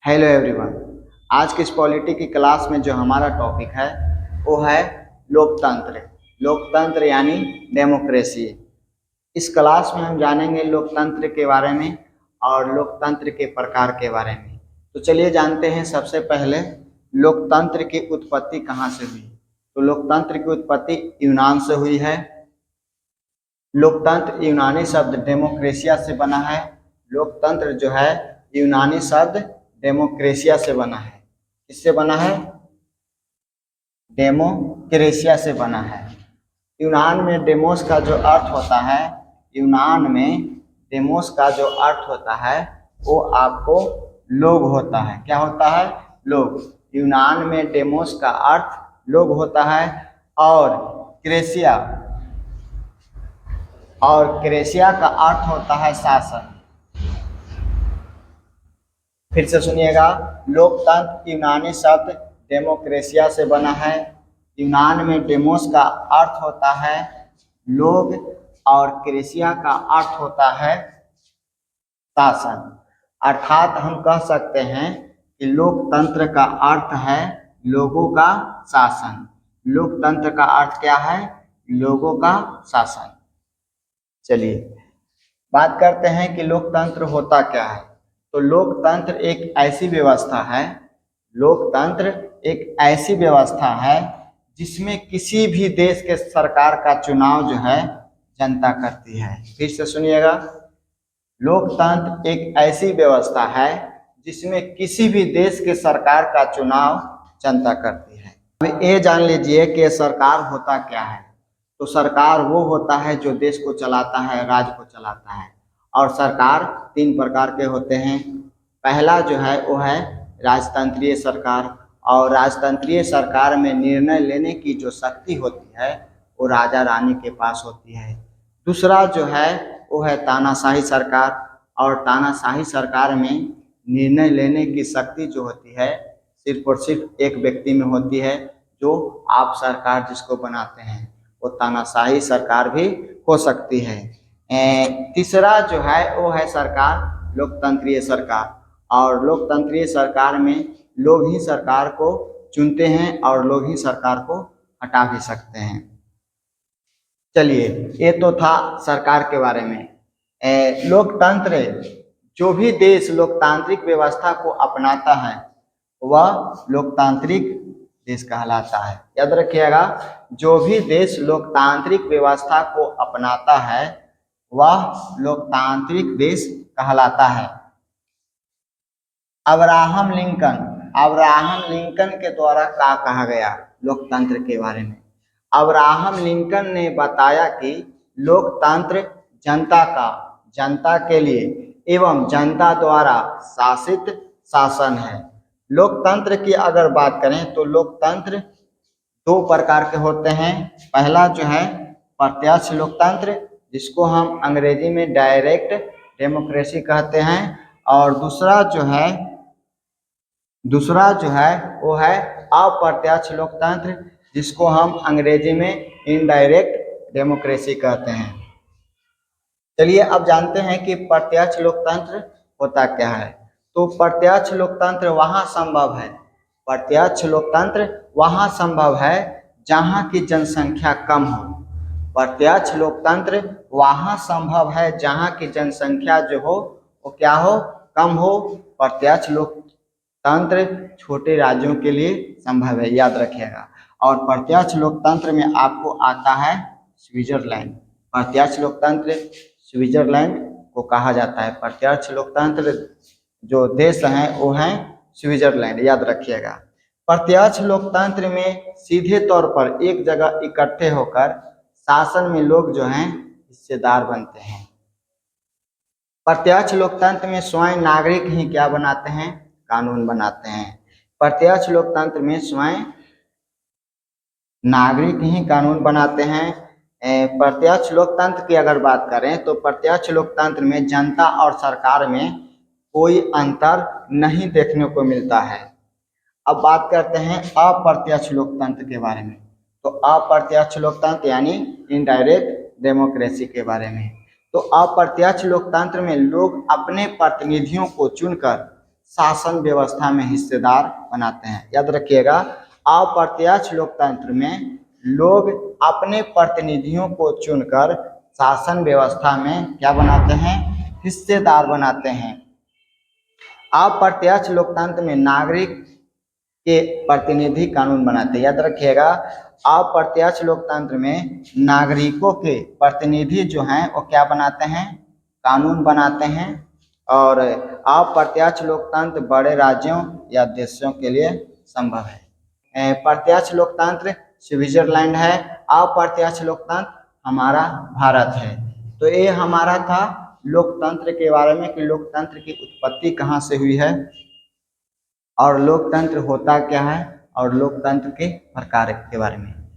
Hello everyone. आज की इस पॉलिटी की क्लास में जो हमारा टॉपिक है वो है लोकतंत्र। लोकतंत्र यानी डेमोक्रेसी। इस क्लास में हम जानेंगे लोकतंत्र के बारे में और लोकतंत्र के प्रकार के बारे में। तो चलिए जानते हैं सबसे पहले लोकतंत्र की उत्पत्ति कहाँ से हुई। तो लोकतंत्र की उत्पत्ति यूनान से हुई है। लोकतंत्र यूनानी शब्द डेमोक्रेसिया से बना है। लोकतंत्र जो है यूनानी शब्द डेमोक्रेसिया से बना है। किससे बना है? डेमोक्रेसिया से बना है। यूनान में डेमोस का जो अर्थ होता है, यूनान में डेमोस का जो अर्थ होता है वो आपको लोग होता है। क्या होता है? लोग। यूनान में डेमोस का अर्थ लोग होता है और क्रेसिया का अर्थ होता है शासन। फिर से सुनिएगा, लोकतंत्र यूनानी शब्द डेमोक्रेसिया से बना है। यूनान में डेमोस का अर्थ होता है लोग और क्रेसिया का अर्थ होता है शासन। अर्थात हम कह सकते हैं कि लोकतंत्र का अर्थ है लोगों का शासन। लोकतंत्र का अर्थ क्या है? लोगों का शासन। चलिए बात करते हैं कि लोकतंत्र होता क्या है। तो लोकतंत्र एक ऐसी व्यवस्था है, लोकतंत्र एक ऐसी व्यवस्था है जिसमें किसी भी देश के सरकार का चुनाव जो है जनता करती है। फिर से सुनिएगा, लोकतंत्र एक ऐसी व्यवस्था है जिसमें किसी भी देश के सरकार का चुनाव जनता करती है। अब ये जान लीजिए कि सरकार होता क्या है। तो सरकार वो होता है जो देश को चलाता है, राज्य को चलाता है। और सरकार तीन प्रकार के होते हैं। पहला जो है वो है राजतंत्रीय सरकार, और राजतंत्रीय सरकार में निर्णय लेने की जो शक्ति होती है वो राजा रानी के पास होती है। दूसरा जो है वो है तानाशाही सरकार, और तानाशाही सरकार में निर्णय लेने की शक्ति जो होती है सिर्फ और सिर्फ एक व्यक्ति में होती है, जो आप सरकार जिसको बनाते हैं। वो तानाशाही सरकार भी हो सकती है। तीसरा जो है वो है सरकार लोकतंत्रीय सरकार, और लोकतंत्रीय सरकार में लोग ही सरकार को चुनते हैं और लोग ही सरकार को हटा भी सकते हैं। चलिए ये तो था सरकार के बारे में। लोकतंत्र, जो भी देश लोकतांत्रिक व्यवस्था को अपनाता है वह लोकतांत्रिक देश कहलाता है। याद रखिएगा, जो भी देश लोकतांत्रिक व्यवस्था को अपनाता है वह लोकतांत्रिक देश कहलाता है। अब्राहम लिंकन के द्वारा क्या कहा गया लोकतंत्र के बारे में? अब्राहम लिंकन ने बताया कि लोकतंत्र जनता के लिए एवं जनता द्वारा शासित शासन है। लोकतंत्र की अगर बात करें तो लोकतंत्र दो प्रकार के होते हैं। पहला जो है प्रत्यक्ष लोकतंत्र, जिसको हम अंग्रेजी में डायरेक्ट डेमोक्रेसी कहते हैं, और दूसरा जो है वो है अप्रत्यक्ष लोकतंत्र, जिसको हम अंग्रेजी में इनडायरेक्ट डेमोक्रेसी कहते हैं। चलिए अब जानते हैं कि प्रत्यक्ष लोकतंत्र होता क्या है। तो प्रत्यक्ष लोकतंत्र वहाँ संभव है जहाँ की जनसंख्या कम हो। प्रत्यक्ष लोकतंत्र वहाँ संभव है जहाँ की जनसंख्या जो हो वो क्या हो? कम हो। प्रत्यक्ष लोकतंत्र छोटे राज्यों के लिए संभव है, याद रखिएगा। और प्रत्यक्ष लोकतंत्र में आपको आता है स्विट्जरलैंड। प्रत्यक्ष लोकतंत्र स्विट्जरलैंड को कहा जाता है। प्रत्यक्ष लोकतंत्र जो देश हैं वो हैं स्विट्जरलैंड, याद रखिएगा। प्रत्यक्ष लोकतंत्र में सीधे तौर पर एक जगह इकट्ठे होकर शासन में लोग जो हैं हिस्सेदार बनते हैं। प्रत्यक्ष लोकतंत्र में स्वयं नागरिक ही क्या बनाते हैं? कानून बनाते हैं। प्रत्यक्ष लोकतंत्र में स्वयं नागरिक ही कानून बनाते हैं। प्रत्यक्ष लोकतंत्र की अगर बात करें तो प्रत्यक्ष लोकतंत्र में जनता और सरकार में कोई अंतर नहीं देखने को मिलता है। अब बात करते हैं अप्रत्यक्ष लोकतंत्र के बारे में। तो अप्रत्यक्ष लोकतंत्र यानी इनडायरेक्ट डेमोक्रेसी के बारे में। तो अप्रत्यक्ष लोकतंत्र में लोग अपने प्रतिनिधियों को चुनकर शासन व्यवस्था में हिस्सेदार बनाते हैं। याद रखिएगा, अप्रत्यक्ष लोकतंत्र में लोग अपने प्रतिनिधियों को चुनकर शासन व्यवस्था में क्या बनाते हैं, हिस्सेदार बनाते हैं। अप्रत्यक्ष लोकतंत्र में नागरिक के प्रतिनिधि कानून बनाते हैं। याद रखिएगा, अप्रत्यक्ष लोकतंत्र में नागरिकों के प्रतिनिधि जो हैं वो क्या बनाते हैं, कानून बनाते हैं। और अप्रत्यक्ष लोकतंत्र बड़े राज्यों या देशों के लिए संभव है। प्रत्यक्ष लोकतंत्र स्विट्जरलैंड है, अप्रत्यक्ष लोकतंत्र हमारा भारत है। तो ये हमारा था लोकतंत्र के बारे में कि लोकतंत्र की उत्पत्ति कहाँ से हुई है और लोकतंत्र होता क्या है और लोकतंत्र के प्रकार के बारे में।